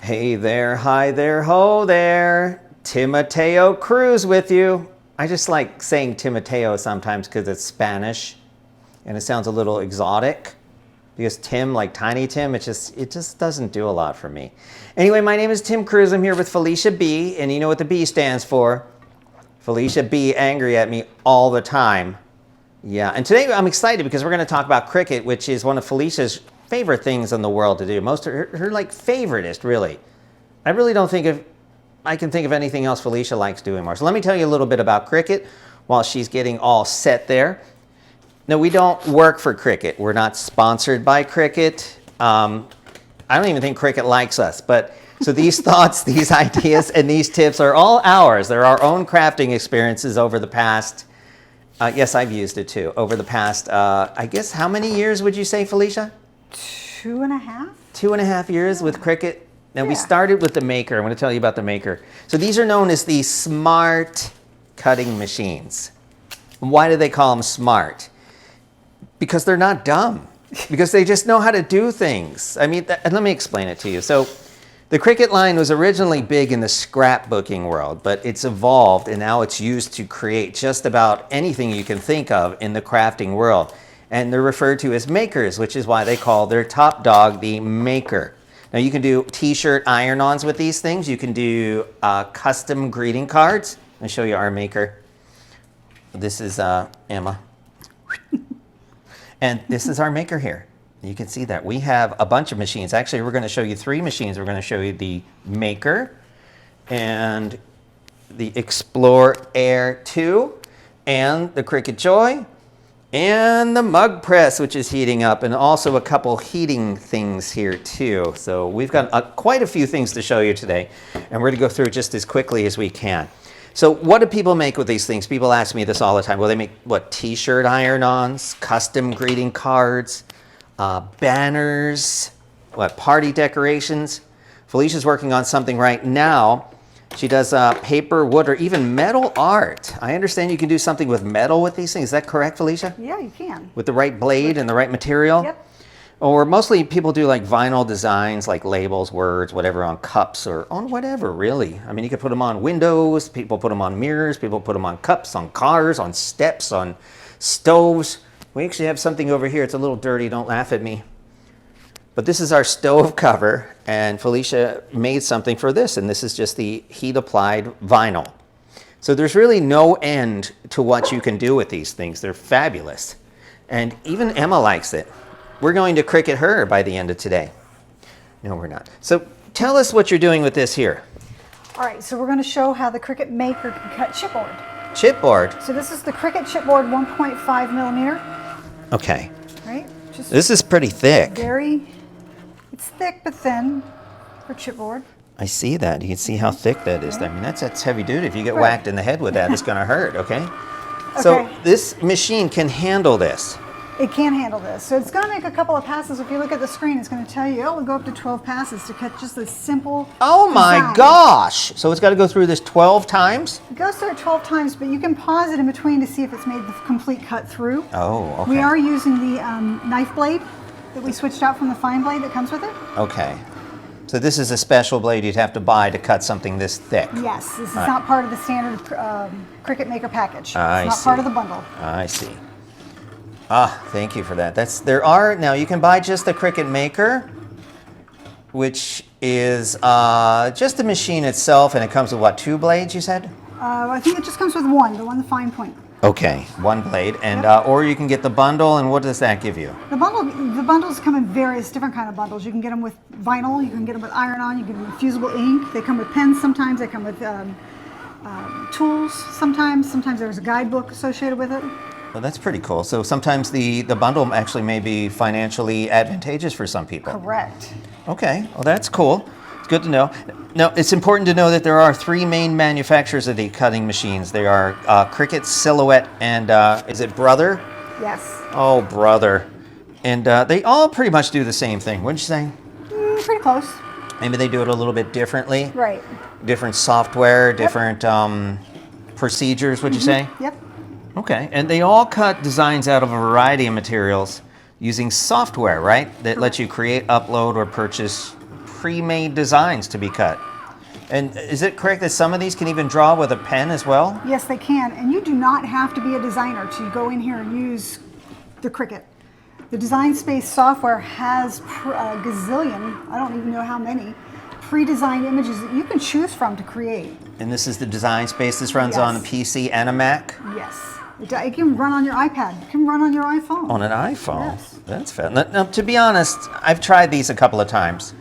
Hey there, hi there, ho there. Timoteo Cruz with you. I just like saying Timoteo sometimes because it's Spanish and it sounds a little exotic. Because Tim, like Tiny Tim, it just doesn't do a lot for me. Anyway, my name is Tim Cruz. I'm here with Felicia B, and you know what the B stands for. Felicia B, angry at me all the time. Yeah, and today I'm excited because we're going to talk about Cricut, which is one of Felicia's favorite things in the world to do. Most of her like favoritist, really. I really don't think I can think of anything else Felicia likes doing more. So let me tell you a little bit about Cricut while she's getting all set there. No, we don't work for Cricut. We're not sponsored by Cricut. I don't even think Cricut likes us. But so these thoughts, these ideas, and these tips are all ours. They're our own crafting experiences over the past. Yes, I've used it too. Over the past, I guess, how many years would you say, Felicia? 2.5. 2.5 years with Cricut. Now we started with the Maker. I'm going to tell you about the Maker. So these are known as the smart cutting machines. Why do they call them smart? Because they're not dumb. Because they just know how to do things. I mean, and let me explain it to you. So the Cricut line was originally big in the scrapbooking world, but it's evolved and now it's used to create just about anything you can think of in the crafting world. And they're referred to as makers, which is why they call their top dog the Maker. Now you can do t-shirt iron-ons with these things. You can do custom greeting cards. I'll show you our Maker. This is Emma. And this is our Maker here. You can see that. We have a bunch of machines. Actually, we're going to show you 3 machines. We're going to show you the Maker and the Explore Air 2 and the Cricut Joy and the Mug Press, which is heating up, and also a couple heating things here too. So we've got quite a few things to show you today, and we're going to go through just as quickly as we can. So what do people make with these things? People ask me this all the time. Well, they make, what, t-shirt iron-ons, custom greeting cards, banners, what, party decorations. Felicia's working on something right now. She does paper, wood, or even metal art. I understand you can do something with metal with these things. Is that correct, Felicia? Yeah, you can. With the right blade and the right material? Yep. Or mostly people do like vinyl designs, like labels, words, whatever, on cups or on whatever, really. I mean, you could put them on windows, people put them on mirrors, people put them on cups, on cars, on steps, on stoves. We actually have something over here. It's a little dirty. Don't laugh at me. But this is our stove cover, and Felicia made something for this, and this is just the heat-applied vinyl. So there's really no end to what you can do with these things. They're fabulous. And even Emma likes it. We're going to Cricut her by the end of today. No, we're not. So tell us what you're doing with this here. All right, so we're going to show how the Cricut Maker can cut chipboard. Chipboard? So this is the Cricut chipboard 1.5 millimeter. Okay. Right? Just this is pretty thick. It's thick but thin for chipboard. I see that. You can see how thick that is. I mean, that's heavy duty. If you get whacked in the head with that, it's going to hurt, okay? So this machine can handle this. It can handle this. So it's going to make a couple of passes. If you look at the screen, it's going to tell you, oh, we'll go up to 12 passes to cut just this simple Oh my design. gosh! So it's got to go through this 12 times? It goes through it 12 times, but you can pause it in between to see if it's made the complete cut through. Oh, okay. We are using the knife blade that we switched out from the fine blade that comes with it. Okay. So this is a special blade you'd have to buy to cut something this thick. Yes, this is not part of the standard Cricut Maker package. It's not part of the bundle. I see. Ah, thank you for that. Now you can buy just the Cricut Maker, which is just the machine itself, and it comes with what, 2 blades you said? I think it just comes with one, the fine point. Okay, 1 blade, and or you can get the bundle, and what does that give you? The bundles come in various different kind of bundles. You can get them with vinyl, you can get them with iron-on, you can get them with fusible ink. They come with pens sometimes, they come with tools sometimes. Sometimes there's a guidebook associated with it. Well, that's pretty cool. So sometimes the bundle actually may be financially advantageous for some people. Correct. Okay, well that's cool. It's good to know. Now, it's important to know that there are 3 main manufacturers of the cutting machines. They are Cricut, Silhouette, and is it Brother? Yes. Oh, Brother. And they all pretty much do the same thing, wouldn't you say? Pretty close. Maybe they do it a little bit differently. Right. Different software, different procedures, would you say? Yep. Okay, and they all cut designs out of a variety of materials using software, right? That lets you create, upload, or purchase pre-made designs to be cut. And is it correct that some of these can even draw with a pen as well? Yes, they can. And you do not have to be a designer to go in here and use the Cricut. The Design Space software has a gazillion, I don't even know how many, pre-designed images that you can choose from to create. And this is the Design Space. This runs Yes. on a PC and a Mac? Yes. It can run on your iPad. It can run on your iPhone. On an iPhone? Yes. That's fun. Now, to be honest, I've tried these a couple of times.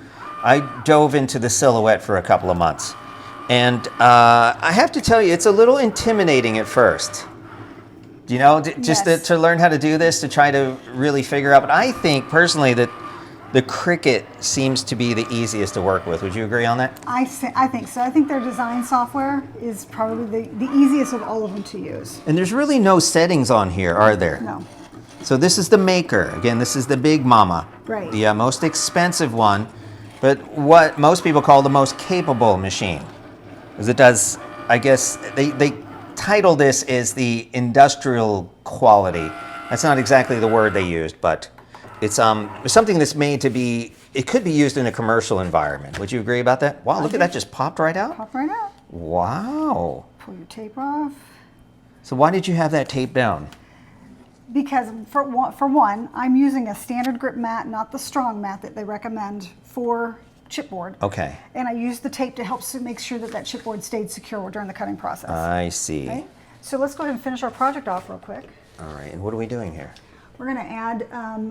I dove into the Silhouette for a couple of months. And I have to tell you, it's a little intimidating at first. You know, just Yes. to learn how to do this, to try to really figure out. But I think personally that the Cricut seems to be the easiest to work with. Would you agree on that? I think so. I think their design software is probably the easiest of all of them to use. And there's really no settings on here, are there? No. So this is the Maker. Again, this is the big mama. Right. The most expensive one, but what most people call the most capable machine. Because it does, I guess, they title this as the industrial quality. That's not exactly the word they used, but it's something that's made to be, it could be used in a commercial environment. Would you agree about that? Wow, look at that, just popped right out. Pop right out. Wow. Pull your tape off. So why did you have that taped down? Because for one, I'm using a standard grip mat, not the strong mat that they recommend for chipboard. Okay. And I used the tape to help make sure that that chipboard stayed secure during the cutting process. I see. Okay? So let's go ahead and finish our project off real quick. All right, and what are we doing here? We're going to add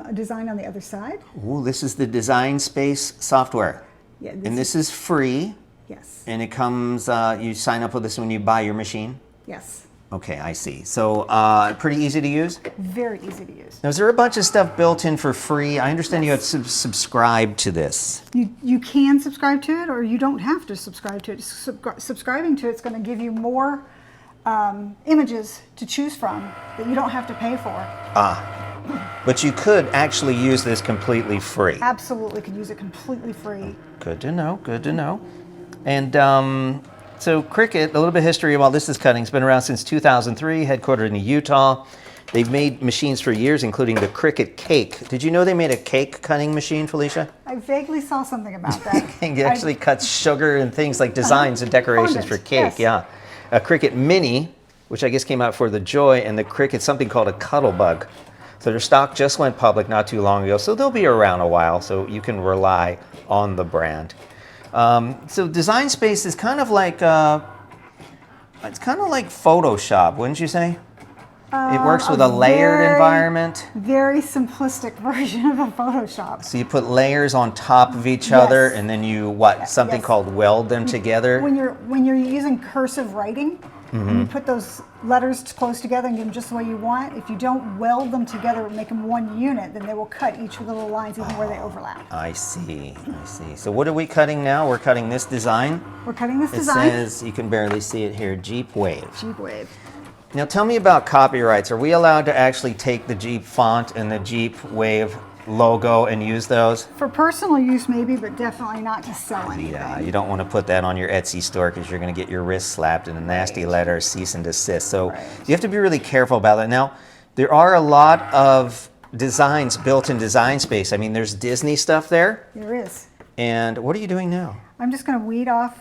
a design on the other side. Ooh, this is the Design Space software. Yeah, And this is free, yes, and it comes, you sign up with this when you buy your machine? yes, Okay, I see. So pretty easy to use? very easy to use. Now, is there a bunch of stuff built in for free? I understand you have to subscribe to this. You can subscribe to it, or you don't have to subscribe to it. Subscribing to it's going to give you more images to choose from that you don't have to pay for. But you could actually use this completely free. Absolutely could use it completely free. Good to know, good to know. And so Cricut, a little bit of history about this cutting. It's been around since 2003, headquartered in Utah. They've made machines for years, including the Cricut Cake. Did you know they made a cake cutting machine, Felicia? I vaguely saw something about that. It actually cuts sugar and things like designs and decorations for cake, yes. yeah. A Cricut Mini, which I guess came out for the Joy, and the Cricut, something called a Cuttlebug. So their stock just went public not too long ago, so they'll be around a while, so you can rely on the brand. So Design Space is kind of like, it's kind of like Photoshop, wouldn't you say? It works with a layered environment. Very simplistic version of a Photoshop. So you put layers on top of each other, and then you, something Yes. called weld them together? When you're using cursive writing, Mm-hmm. and you put those letters close together and get them just the way you want, if you don't weld them together and make them one unit, then they will cut each little lines even where they overlap. I see, I see. So what are we cutting now? We're cutting this design. We're cutting this It design. says, you can barely see it here, Jeep Wave. Jeep Wave. Now tell me about copyrights. Are we allowed to actually take the Jeep font and the Jeep Wave logo and use those? For personal use maybe, but definitely not to sell anything. Yeah, you don't want to put that on your Etsy store because you're going to get your wrist slapped and a nasty letter, cease and desist. So you have to be really careful about that. Now, there are a lot of designs built in Design Space. I mean, there's Disney stuff there. There is. And what are you doing now? I'm just going to weed off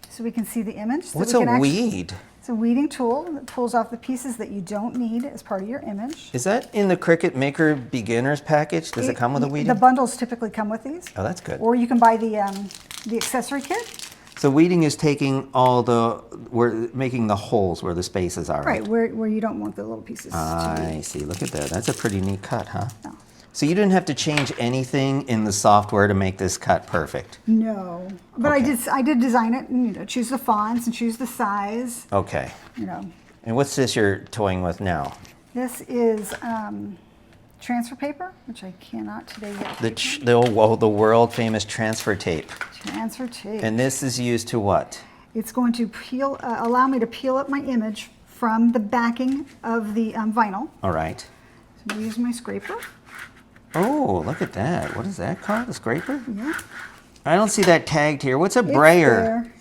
so we can see the image. So What's we a can weed? It's a weeding tool that pulls off the pieces that you don't need as part of your image. Is that in the Cricut Maker Beginners package? Does it come with a weeding? The bundles typically come with these. Oh, that's good. Or you can buy the accessory kit. So weeding is taking we're making the holes where the spaces are, right? Right, where you don't want the little pieces to I see. Look at that. That's a pretty neat cut, huh? No. So you didn't have to change anything in the software to make this cut perfect? No, but Okay. I did design it and choose the fonts and choose the size. Okay. And what's this you're toying with now? This is transfer paper, which I cannot today get. The world famous transfer tape. Transfer tape. And this is used to what? It's going to allow me to peel up my image from the backing of the vinyl. All right. So I'm going to use my scraper. Oh, look at that. What is that called? A scraper? Yeah. I don't see that tagged here. What's a It's brayer? there.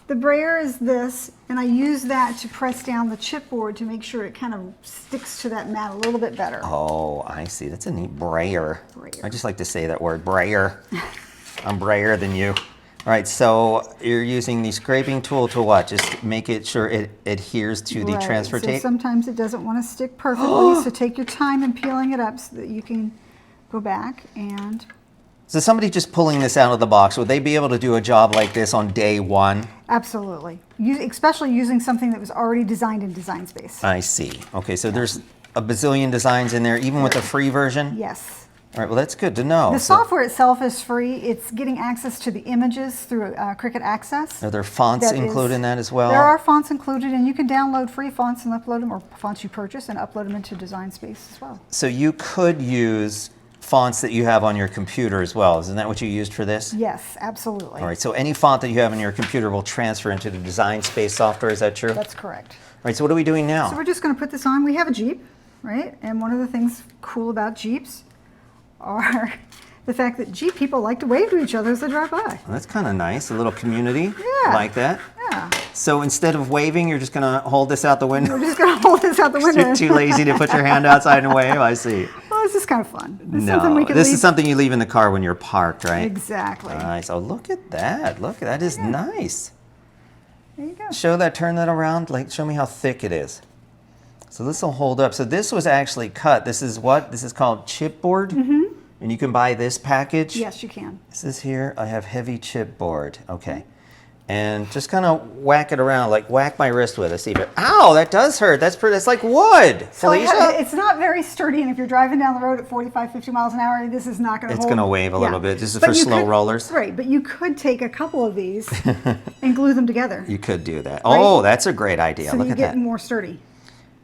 The brayer is this, and I use that to press down the chipboard to make sure it kind of sticks to that mat a little bit better. Oh, I see. That's a neat brayer. Brayer. I just like to say that word, brayer. I'm brayer than you. All right, so you're using the scraping tool to what? Just make it sure it adheres to the transfer so tape? sometimes it doesn't want to stick perfectly, so take your time in peeling it up so that you can go back and... So somebody just pulling this out of the box, would they be able to do a job like this on day one? Absolutely. Especially using something that was already designed in Design Space. I see. Okay, so there's a bazillion designs in there, even with the free version? Yes. All right, well, that's good to know. The software itself is free. It's getting access to the images through Cricut Access. Are there fonts included in that as well? There are fonts included, and you can download free fonts and upload them, or fonts you purchase and upload them into Design Space as well. So you could use fonts that you have on your computer as well. Isn't that what you used for this? Yes, absolutely. All right, so any font that you have on your computer will transfer into the Design Space software. Is that true? That's correct. All right, so what are we doing now? So we're just going to put this on. We have a Jeep, right? And one of the things cool about Jeeps are the fact that Jeep people like to wave to each other as they drive by. Well, that's kind of nice, a little community Yeah. like that. Yeah. So instead of waving, you're just going to hold this out the window? We're just going to hold this out the window. You're too lazy to put your hand outside and wave? I see. Well, this is kind of fun. This is No, something we can this leave. is something you leave in the car when you're parked, right? Exactly. Nice. Oh, look at that. Look, that is nice. There you go. Show that, turn that around. Like, show me how thick it is. So this will hold up. So this was actually cut. This is what? This is called chipboard. Mm-hmm. And you can buy this package. Yes, you can. This is here. I have heavy chipboard. Okay. And just kind of whack it around, like whack my wrist with it. See if it. Ow, that does hurt. That's pretty. That's like wood, So Felicia. it's not very sturdy, and if you're driving down the road at 45, 50 miles an hour, this is not going to hold. It's going to wave a little bit. This is But for you slow could- rollers. Right, but you could take a couple of these and glue them together. You could do that. Oh, that's a great idea. So Look you at get that. more sturdy.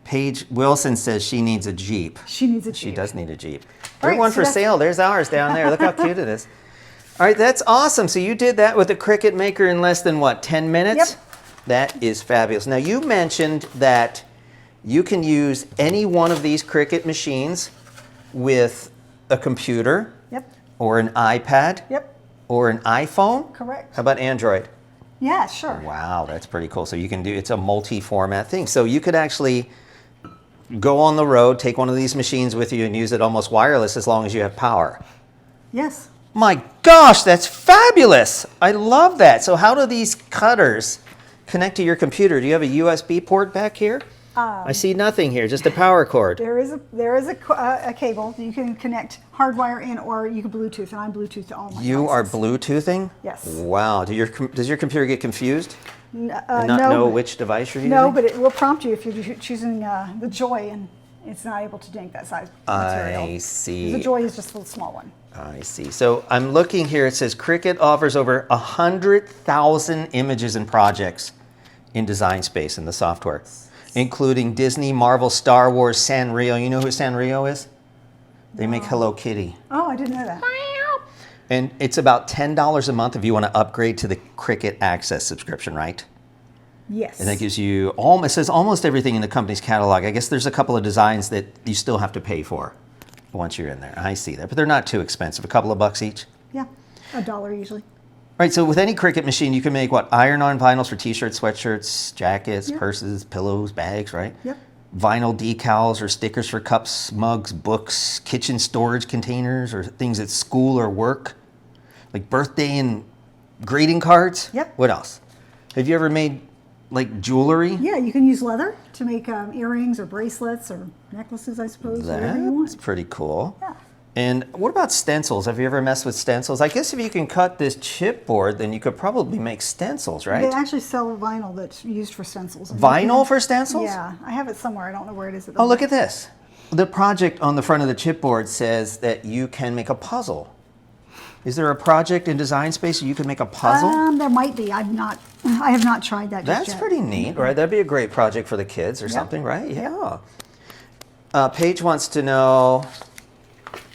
Paige Wilson says she needs a Jeep. She needs a Jeep. She does need a Jeep. All There's right, one so for that's- sale. There's ours down there. Look how cute it is. All right, that's awesome. So you did that with the Cricut Maker in less than what, 10 minutes? Yep. That is fabulous. Now you mentioned that you can use any one of these Cricut machines with a computer Yep, or an iPad yep, or an iPhone. correct. How about Android? Yeah, sure. Wow, that's pretty cool. So you can do, it's a multi-format thing. So you could actually go on the road, take one of these machines with you and use it almost wireless as long as you have power. Yes. My gosh, that's fabulous. I love that. So how do these cutters connect to your computer? Do you have a USB port back here? I see nothing here, just a power cord. There is a cable that you can connect hardwire in, or you can Bluetooth, and I'm Bluetooth to all my You are devices. Bluetoothing? Yes. Wow. Does your computer get confused and not no, know which device you're using? No, but it will prompt you if you're choosing the Joy, and it's not able to take that size material. I see. The Joy is just the small one. I see. So I'm looking here. It says Cricut offers over 100,000 images and projects in Design Space in the software, including Disney, Marvel, Star Wars, Sanrio. You know who Sanrio is? They make Hello Kitty. Oh, I didn't know that. And it's about $10 a month if you want to upgrade to the Cricut Access subscription, right? Yes. And that gives you, it says almost everything in the company's catalog. I guess there's a couple of designs that you still have to pay for once you're in there. I see that, but they're not too expensive. A couple of bucks each. Yeah, $1 usually. All right, so with any Cricut machine, you can make what? Iron-on vinyls for t-shirts, sweatshirts, jackets, Yep. purses, pillows, bags, right? Yep. Vinyl decals or stickers for cups, mugs, books, kitchen storage containers, or things at school or work, like birthday and greeting cards. Yep. What else? Have you ever made like jewelry? Yeah, you can use leather to make earrings or bracelets or necklaces, I suppose, whatever you That's want. pretty cool. Yeah. And what about stencils? Have you ever messed with stencils? I guess if you can cut this chipboard, then you could probably make stencils, right? They actually sell vinyl that's used for stencils. Vinyl for stencils? Yeah, I have it somewhere. I don't know where it is at the Oh, look moment. at this. The project on the front of the chipboard says that you can make a puzzle. Is there a project in Design Space where you can make a puzzle? There might be. I have not tried that just That's yet. pretty neat, right? That'd be a great project for the kids or something, right? Yeah. Paige wants to know,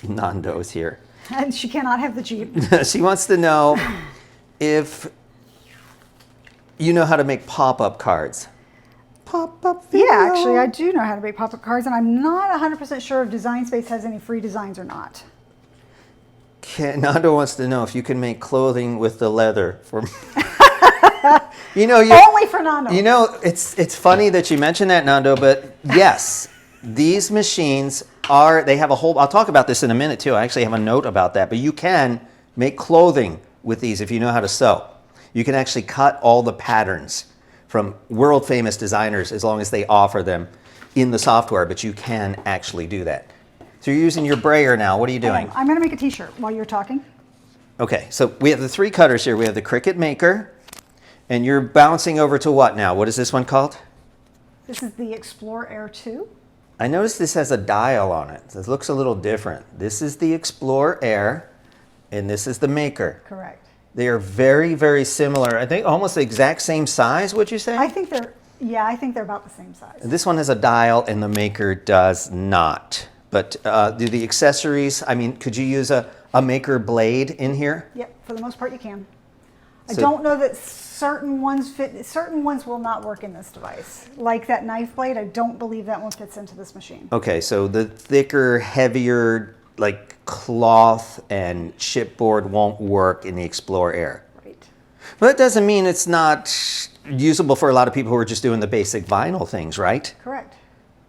Nando's here. And she cannot have the Jeep. She wants to know if you know how to make pop-up cards. Pop-up video. Yeah, actually, I do know how to make pop-up cards, and I'm not 100% sure if Design Space has any free designs or not. Nando wants to know if you can make clothing with the leather for. Only for Nando. You know, it's funny that you mentioned that, Nando, but yes, these machines they have a whole, I'll talk about this in a minute too. I actually have a note about that, but you can make clothing with these if you know how to sew. You can actually cut all the patterns from world famous designers as long as they offer them in the software, but you can actually do that. So you're using your brayer now. What are you doing? I'm going to make a t-shirt while you're talking. Okay, so we have the 3 cutters here. We have the Cricut Maker, and you're bouncing over to what now? What is this one called? This is the Explore Air 2. I noticed this has a dial on it. This looks a little different. This is the Explore Air, and this is the Maker. Correct. They are very, very similar. I think almost the exact same size, would you say? I think they're about the same size. This one has a dial, and the Maker does not. But do the accessories, I mean, could you use a Maker blade in here? Yep, for the most part you can. I So- don't know that certain ones fit, certain ones will not work in this device. Like that knife blade, I don't believe that one fits into this machine. Okay, so the thicker, heavier, like cloth and chipboard won't work in the Explore Air. Right. But that doesn't mean it's not usable for a lot of people who are just doing the basic vinyl things, right? Correct.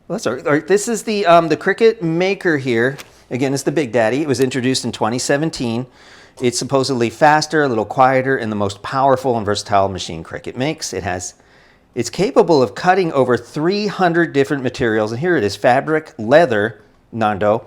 Well, that's all right. This is the Cricut Maker here. Again, it's the Big Daddy. It was introduced in 2017. It's supposedly faster, a little quieter, and the most powerful and versatile machine Cricut makes. It's capable of cutting over 300 different materials. And here it is: fabric, leather, Nando,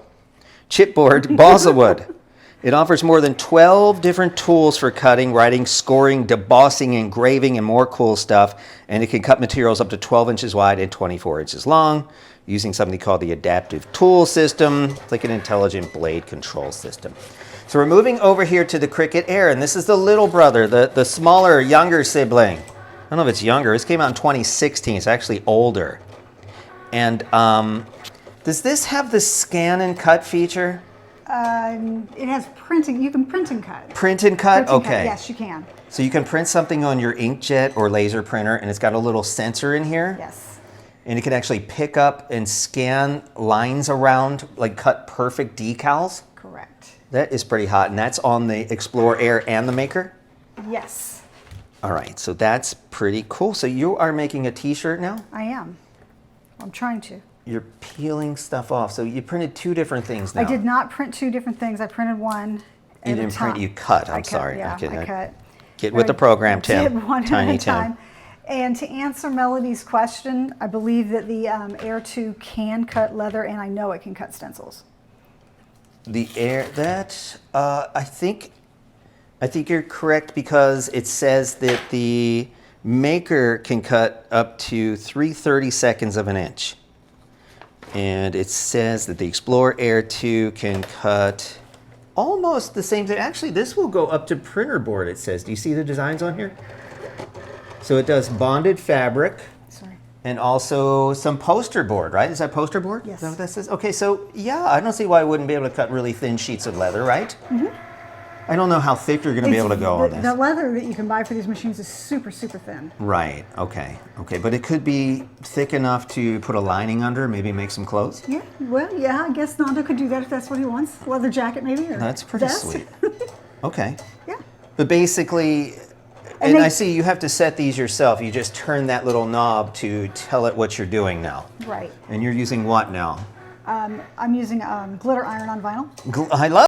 chipboard, balsa wood. It offers more than 12 different tools for cutting, writing, scoring, debossing, engraving, and more cool stuff. And it can cut materials up to 12 inches wide and 24 inches long using something called the Adaptive Tool System. It's like an intelligent blade control system. So we're moving over here to the Cricut Air, and this is the little brother, the smaller, younger sibling. I don't know if it's younger. This came out in 2016. It's actually older. And does this have the scan and cut feature? It has printing. You can print and cut. Print and cut? Print and Okay. cut, yes, you can. So you can print something on your inkjet or laser printer, and it's got a little sensor in here. Yes. And it can actually pick up and scan lines around, like cut perfect decals. Correct. That is pretty hot, and that's on the Explore Air and the Maker? Yes, All right, so that's pretty cool. So you are making a t-shirt now? I am. I'm trying to. You're peeling stuff off. So you printed 2 different things now. I did not print 2 different things. I printed one You at a didn't time. print, you cut. I I'm sorry. Yeah, Okay, I cut. Get with the program, Tim. Did one Tiny at a Tim. time. And to answer Melody's question, I believe that the Air 2 can cut leather, and I know it can cut stencils. The Air, I think you're correct, because it says that the Maker can cut up to 3/32 of an inch. And it says that the Explore Air 2 can cut almost the same thing. Actually, this will go up to printer board, it says. Do you see the designs on here? So it does bonded fabric. Sorry. And also some poster board, right? Is that poster board? Yes. Is that what that says? Okay, so yeah, I don't see why I wouldn't be able to cut really thin sheets of leather, right? Mm-hmm. I don't know how thick you're going to be able to go on this. The leather that you can buy for these machines is super, super thin. Right, okay. But it could be thick enough to put a lining under, maybe make some clothes? Yeah, well, yeah, I guess Nando could do that if that's what he wants. Leather jacket, maybe? Or That's pretty vest. sweet. Okay. Yeah. But basically, And and they- I see you have to set these yourself. You just turn that little knob to tell it what you're doing now. Right. And you're using what now? I'm using glitter iron on vinyl. I love